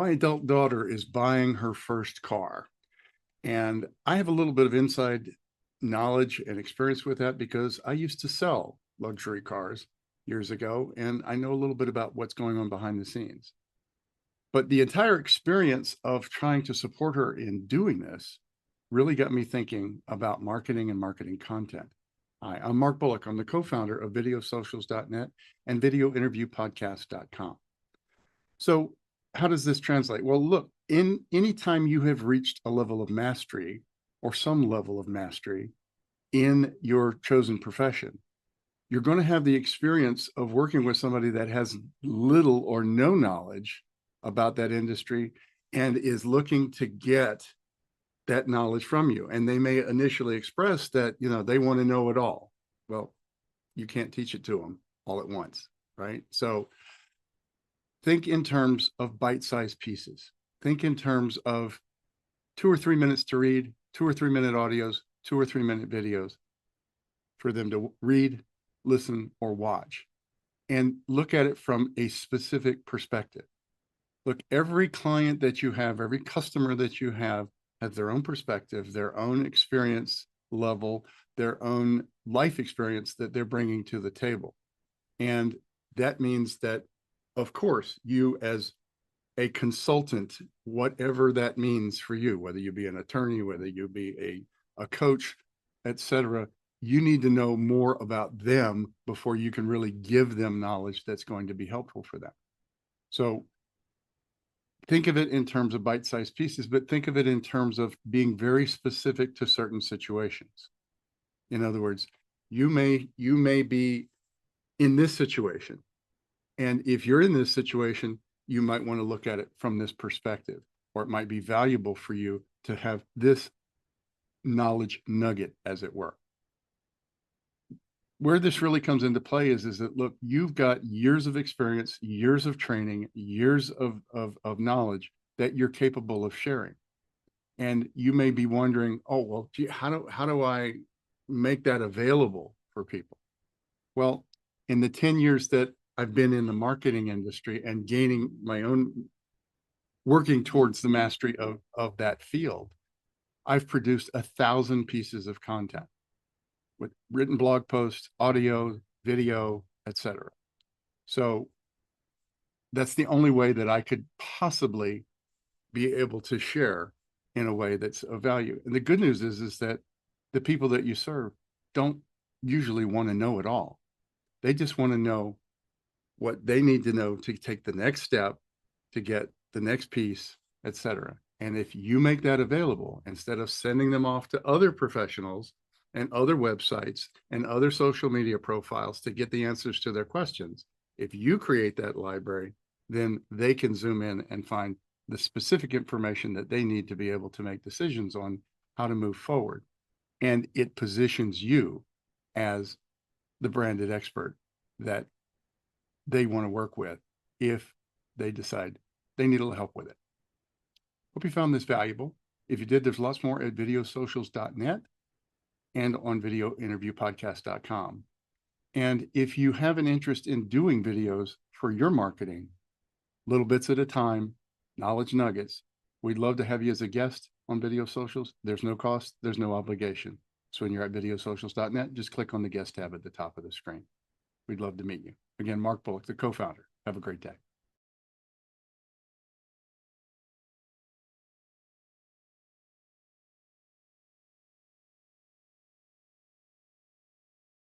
My adult daughter is buying her first car, and I have a little bit of inside knowledge and experience with that because I used to sell luxury cars years ago, and I know a little bit about what's going on behind the scenes. But the entire experience of trying to support her in doing this really got me thinking about marketing and marketing content. Hi, I'm Mark Bullock. I'm the co-founder of videosocials.net and videointerviewpodcast.com. So how does this translate? Well, look, in any time you have reached a level of mastery or some level of mastery in your chosen profession, you're going to have the experience of working with somebody that has little or no knowledge about that industry and is looking to get that knowledge from you. And they may initially express that, they want to know it all. Well, you can't teach it to them all at once, right? So think in terms of bite-sized pieces. Think in terms of 2 or 3 minutes to read, 2 or 3 minute audios, 2 or 3 minute videos for them to read, listen, or watch, and look at it from a specific perspective. Look, every client that you have, every customer that you have has their own perspective, their own experience level, their own life experience that they're bringing to the table. And that means that, of course, you as a consultant, whatever that means for you, whether you be an attorney, whether you be a coach, etc., you need to know more about them before you can really give them knowledge that's going to be helpful for them. So think of it in terms of bite-sized pieces, but think of it in terms of being very specific to certain situations. In other words, you may be in this situation. And if you're in this situation, you might want to look at it from this perspective, or it might be valuable for you to have this knowledge nugget, as it were. Where this really comes into play is that, look, you've got years of experience, years of training, years of knowledge that you're capable of sharing. And you may be wondering, oh, well, gee, how do I make that available for people? Well, in the 10 years that I've been in the marketing industry and gaining my own, working towards the mastery of that field, I've produced 1,000 pieces of content with written blog posts, audio, video, etc. So that's the only way that I could possibly be able to share in a way that's of value. And the good news is that the people that you serve don't usually want to know it all. They just want to know what they need to know to take the next step, to get the next piece, etc. And if you make that available, instead of sending them off to other professionals and other websites and other social media profiles to get the answers to their questions, if you create that library, then they can zoom in and find the specific information that they need to be able to make decisions on how to move forward. And it positions you as the branded expert that they want to work with if they decide they need a little help with it. Hope you found this valuable. If you did, there's lots more at videosocials.net and on videointerviewpodcast.com. And if you have an interest in doing videos for your marketing, little bits at a time, knowledge nuggets, we'd love to have you as a guest on Video Socials. There's no cost, there's no obligation. So when you're at videosocials.net, just click on the guest tab at the top of the screen. We'd love to meet you. Again, Mark Bullock, the co-founder. Have a great day.